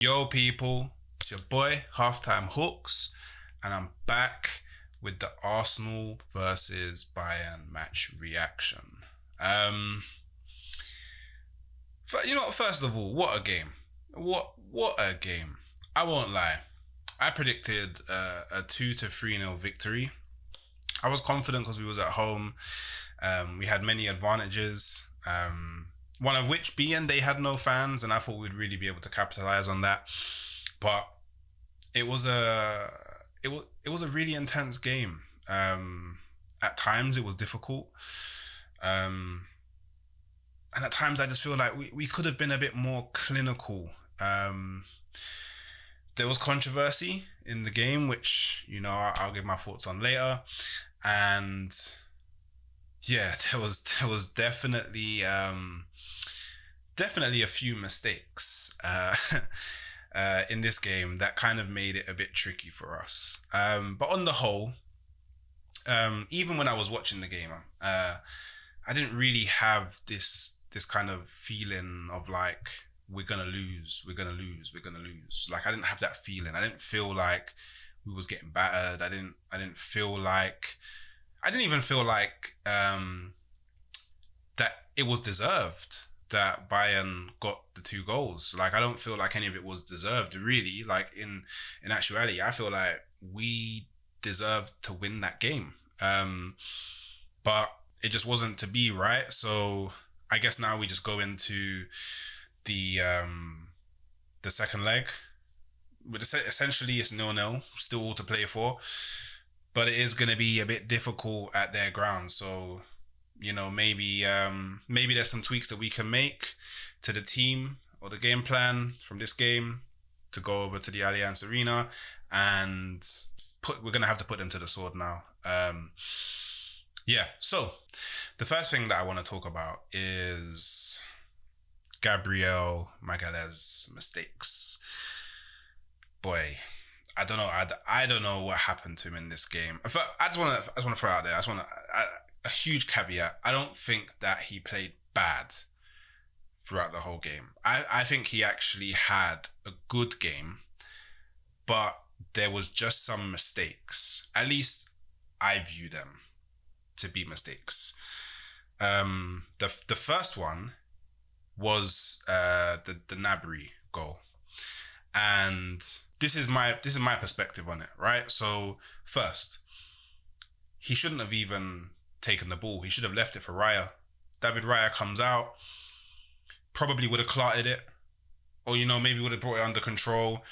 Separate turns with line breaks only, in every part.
Yo, people, it's your boy, Halftime Hooks, and I'm back with the Arsenal versus Bayern match reaction. Um, First of all, what a game! What a game! I won't lie. I predicted a 2-3 nil victory. I was confident because we was at home. We had many advantages. One of which being they had no fans, and I thought we'd really be able to capitalize on that. But it was a really intense game. At times it was difficult, and at times I just feel like we could have been a bit more clinical. There was controversy in the game, which I'll give my thoughts on later, and yeah, there was definitely a few mistakes in this game that kind of made it a bit tricky for us. But on the whole, even when I was watching the game, I didn't really have this kind of feeling of like we're gonna lose. Like I didn't have that feeling. I didn't feel like we was getting battered. I didn't even feel like that it was deserved that Bayern got the 2 goals. Like I don't feel like any of it was deserved really. Like in actuality, I feel like we deserved to win that game. But it just wasn't to be, right? So I guess now we just go into the second leg. With essentially it's 0-0, still all to play for. But it is going to be a bit difficult at their ground. So, maybe there's some tweaks that we can make to the team or the game plan from this game to go over to the Allianz Arena, and we're going to have to put them to the sword now. So the first thing that I want to talk about is Gabriel Magalhaes' mistakes. Boy, I don't know. I don't know what happened to him in this game. I just want to throw out there. A huge caveat. I don't think that he played bad throughout the whole game. I think he actually had a good game, but there was just some mistakes. At least I view them to be mistakes. The first one was the Gnabry goal. And this is my perspective on it, right? So first, he shouldn't have even taken the ball. He should have left it for Raya. David Raya comes out, probably would have clotted it, or maybe would have brought it under control,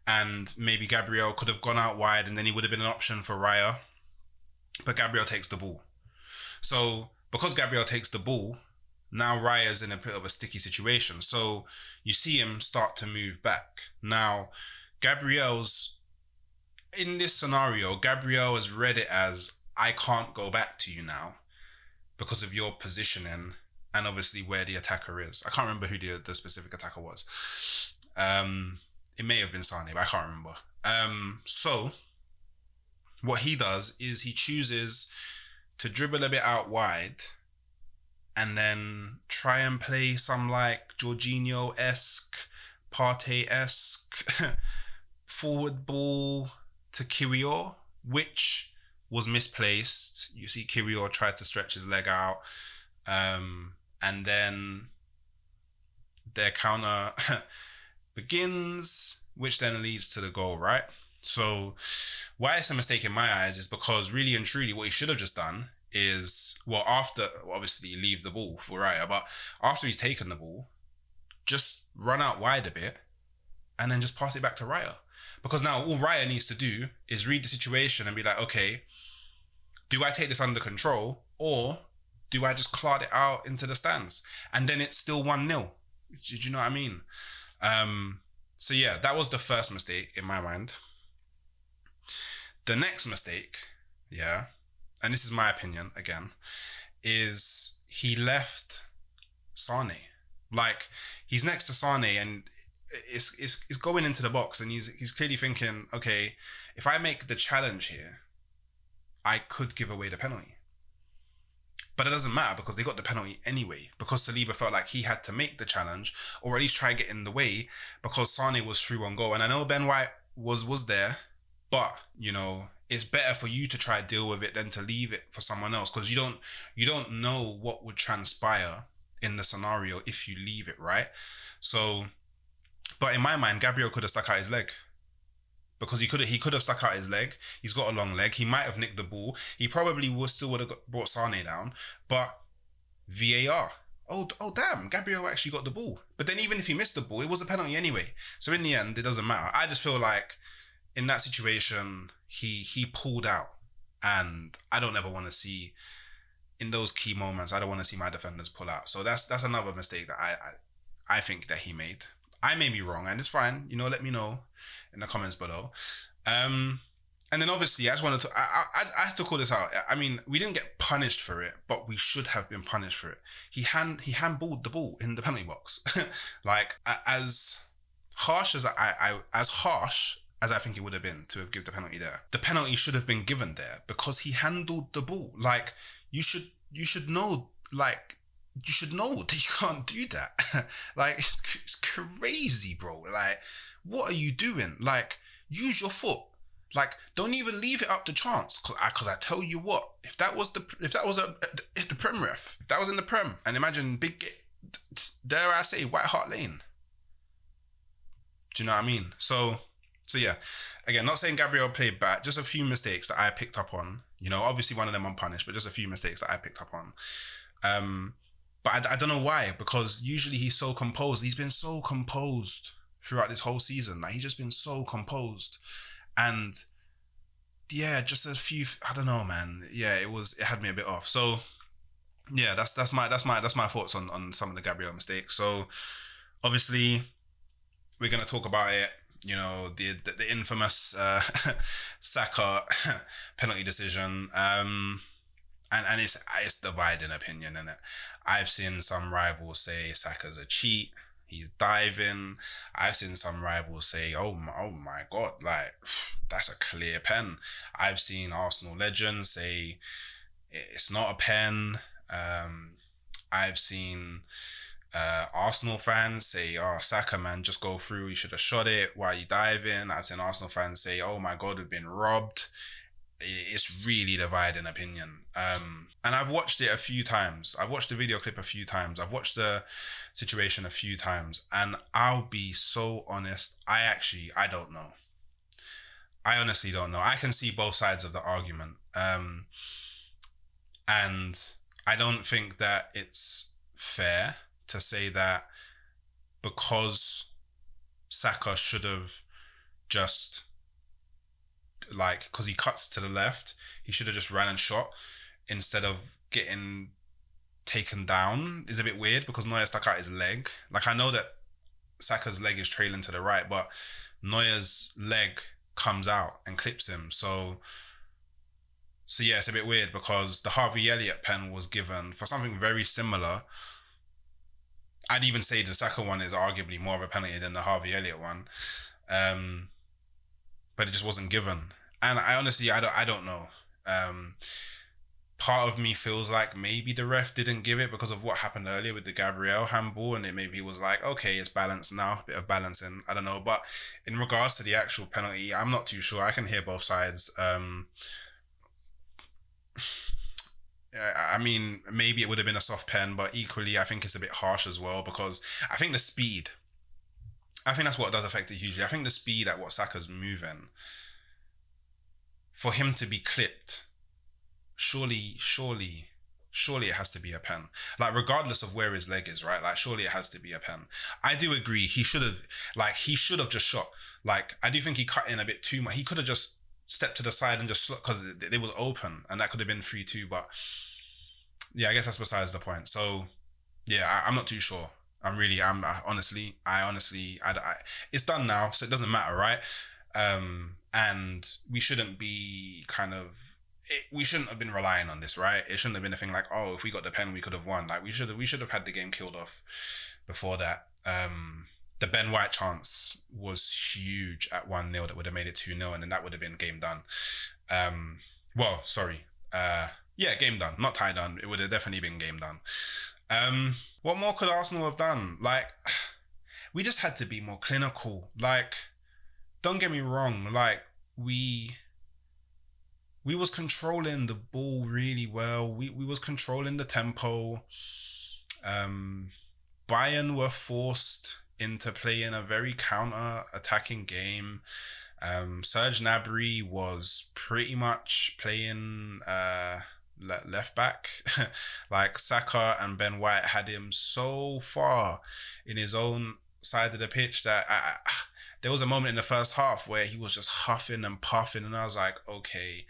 and maybe Gabriel could have gone out wide, and then he would have been an option for Raya. But Gabriel takes the ball. So because Gabriel takes the ball, now Raya's in a bit of a sticky situation. So you see him start to move back. Now, in this scenario, Gabriel has read it as, I can't go back to you now because of your positioning and obviously where the attacker is. I can't remember who the specific attacker was. It may have been Sane, but I can't remember. So what he does is he chooses to dribble a bit out wide and then try and play some like Jorginho-esque, Partey-esque forward ball to Kiwior, which was misplaced. You see Kiwior tried to stretch his leg out, and then their counter begins, which then leads to the goal, right? So why it's a mistake in my eyes is because really and truly what he should have just done is, obviously leave the ball for Raya, but after he's taken the ball, just run out wide a bit and then just pass it back to Raya. Because now all Raya needs to do is read the situation and be like, okay, do I take this under control or do I just clot it out into the stands? And then it's still 1-0. Do you know what I mean? So yeah, that was the first mistake in my mind. The next mistake, and this is my opinion again, is he left Sane. Like, he's next to Sane and is going into the box and he's clearly thinking, okay, if I make the challenge here, I could give away the penalty. But it doesn't matter because they got the penalty anyway. Because Saliba felt like he had to make the challenge or at least try to get in the way because Sane was through on goal. And I know Ben White was there, but it's better for you to try to deal with it than to leave it for someone else because you don't know what would transpire in the scenario if you leave it, right? So, but in my mind, Gabriel could have stuck out his leg. Because he could have stuck out his leg. He's got a long leg. He might have nicked the ball. He probably would have brought Sane down. But VAR. Oh damn! Gabriel actually got the ball. But then even if he missed the ball, it was a penalty anyway. So in the end, it doesn't matter. I just feel like in that situation, he pulled out, and I don't ever want to see in those key moments. I don't want to see my defenders pull out. So that's another mistake that I think that he made. I may be wrong, and it's fine. Let me know in the comments below. And then obviously, I just wanted to. I have to call this out. I mean, we didn't get punished for it, but we should have been punished for it. He handballed the ball in the penalty box. Like as harsh as I think it would have been to give the penalty there. The penalty should have been given there because he handled the ball. Like you should know. Like. You should know that you can't do that. Like, it's crazy, bro. Like, what are you doing? Like, use your foot. Like, don't even leave it up to chance. Cause I tell you what, if that was the Prem ref, if that was in the Prem, and imagine dare I say, White Hart Lane. Do you know what I mean? So yeah. Again, not saying Gabriel played bad, just a few mistakes that I picked up on. Obviously one of them unpunished, but just a few mistakes that I picked up on. But I don't know why, because usually he's so composed. He's been so composed throughout this whole season. Like, he's just been so composed. And yeah, just a few, I don't know, man. Yeah, it had me a bit off. So yeah, that's my thoughts on some of the Gabriel mistakes. So obviously we're going to talk about it. The infamous Saka penalty decision. And it's dividing opinion, innit? I've seen some rivals say Saka's a cheat. He's diving. I've seen some rivals say, oh my God, like, that's a clear pen. I've seen Arsenal legends say it's not a pen. I've seen Arsenal fans say, oh, Saka, man, just go through. You should have shot it. Why are you diving? I've seen Arsenal fans say, oh my God, we've been robbed. It's really dividing opinion. And I've watched it a few times. I've watched the video clip a few times. I've watched the situation a few times. And I'll be so honest, I don't know. I honestly don't know. I can see both sides of the argument. And I don't think that it's fair to say that because Saka should have just, like, because he cuts to the left, he should have just ran and shot instead of getting taken down. Is a bit weird because Neuer stuck out his leg. Like, I know that Saka's leg is trailing to the right, but Neuer's leg comes out and clips him. So yeah, it's a bit weird because the Harvey Elliott pen was given for something very similar. I'd even say the Saka one is arguably more of a penalty than the Harvey Elliott one. But it just wasn't given. And I honestly, I don't know. Part of me feels like maybe the ref didn't give it because of what happened earlier with the Gabriel handball, and it maybe was like, okay, it's balanced now, a bit of balancing. I don't know. But in regards to the actual penalty, I'm not too sure. I can hear both sides. I mean, maybe it would have been a soft pen, but equally, I think it's a bit harsh as well because I think the speed, I think that's what does affect it hugely. I think the speed at what Saka's moving, for him to be clipped, surely it has to be a pen. Like, regardless of where his leg is, right? Like, surely it has to be a pen. I do agree. He should have just shot. Like, I do think he cut in a bit too much. He could have just stepped to the side and just because it was open, and that could have been 3-2. But yeah, I guess that's besides the point. So yeah, I'm not too sure. Honestly, it's done now, so it doesn't matter, right? And we shouldn't be we shouldn't have been relying on this, right? It shouldn't have been a thing like, oh, if we got the pen, we could have won. Like, we should have had the game killed off before that. The Ben White chance was huge at 1-0 that would have made it 2-0, and then that would have been game done. Yeah, game done, not tie done. It would have definitely been game done. What more could Arsenal have done? Like, we just had to be more clinical. Like, don't get me wrong. Like, we was controlling the ball really well. We was controlling the tempo. Um, Bayern were forced into playing a very counter-attacking game. Serge Gnabry was pretty much playing left back. Like Saka and Ben White had him so far in his own side of the pitch that there was a moment in the first half where he was just huffing and puffing, and I was like, okay,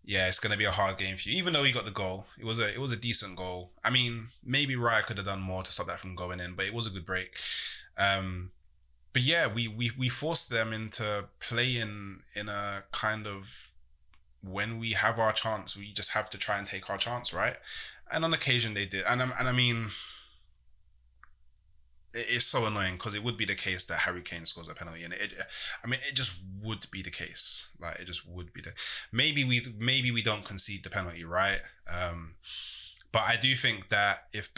yeah, it's gonna be a hard game for you. Even though he got the goal, it was a decent goal. I mean, maybe Raya could have done more to stop that from going in, but it was a good break. But yeah, we forced them into playing in a kind of, when we have our chance, we just have to try and take our chance, right? And on occasion they did, and I mean, it's so annoying because it would be the case that Harry Kane scores a penalty, and I mean, it just would be the case. Like, it just would be the. Maybe we don't concede the penalty, right? But I do think that if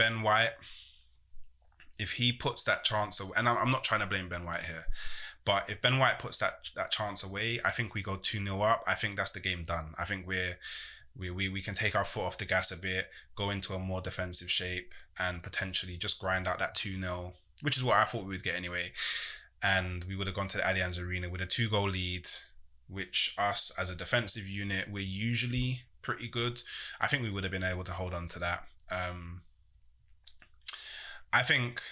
he puts that chance away, and I'm not trying to blame Ben White here, but if Ben White puts that chance away, I think we go 2-0 up. I think that's the game done. I think we can take our foot off the gas a bit, go into a more defensive shape, and potentially just grind out that 2-0, which is what I thought we would get anyway. And we would have gone to the Allianz Arena with a 2-goal lead, which us as a defensive unit, we're usually pretty good. I think we would have been able to hold on to that. I think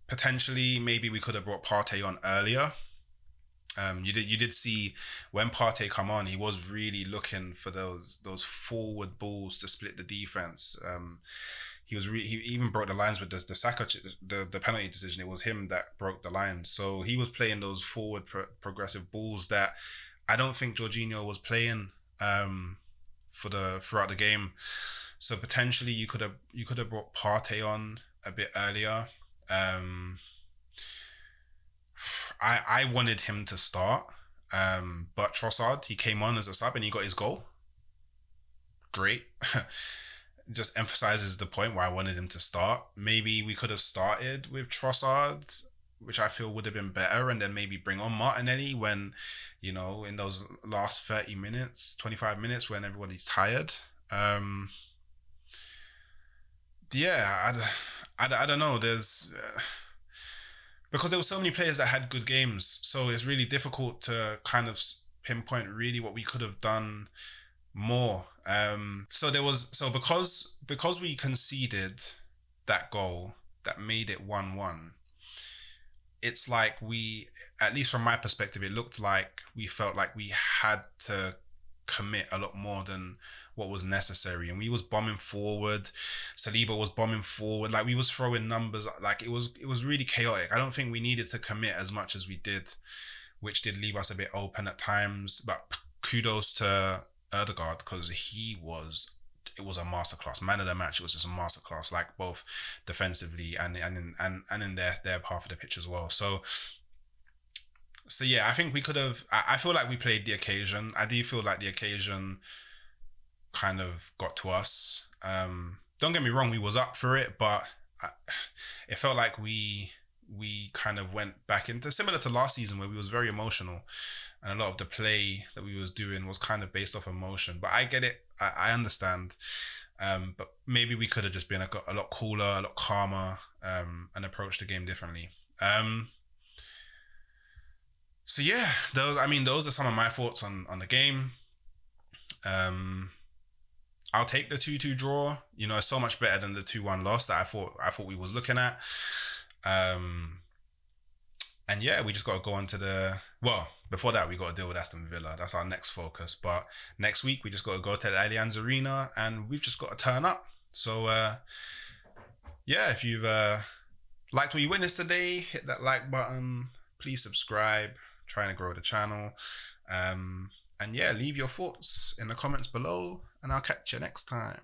potentially maybe we could have brought Partey on earlier. You did see when Partey come on, he was really looking for those forward balls to split the defense. He even broke the lines with the Saka the penalty decision. It was him that broke the lines. So he was playing those forward progressive balls that I don't think Jorginho was playing throughout the game. So potentially you could have brought Partey on a bit earlier. I wanted him to start, but Trossard, he came on as a sub and he got his goal. Great. Just emphasizes the point where I wanted him to start. Maybe we could have started with Trossard, which I feel would have been better, and then maybe bring on Martinelli when, in those last 30 minutes, 25 minutes when everybody's tired. Yeah, I don't know. There's because there were so many players that had good games, so it's really difficult to kind of pinpoint really what we could have done more. Because we conceded that goal that made it 1-1, it's like at least from my perspective, it looked like we felt like we had to commit a lot more than what was necessary, and we was bombing forward. Saliba was bombing forward, like we was throwing numbers, like it was really chaotic. I don't think we needed to commit as much as we did, which did leave us a bit open at times. But kudos to Ødegaard, because it was a masterclass. Man of the match, it was just a masterclass, like both defensively and in their half of the pitch as well. So yeah, I think we could have. I feel like we played the occasion. I do feel like the occasion kind of got to us. Don't get me wrong, we was up for it, but it felt like we kind of went back into, similar to last season where we was very emotional, and a lot of the play that we was doing was kind of based off emotion. But I get it, I understand. But maybe we could have just been a lot cooler, a lot calmer, and approached the game differently. So yeah, those are some of my thoughts on the game. I'll take the 2-2 draw. It's so much better than the 2-1 loss that I thought we was looking at. And yeah, we just got to go on to before that, we got to deal with Aston Villa. That's our next focus. But next week, we just got to go to the Allianz Arena and we've just got to turn up. So yeah, if you've liked what you witnessed today, hit that like button. Please subscribe. Trying to grow the channel. And yeah, leave your thoughts in the comments below, and I'll catch you next time.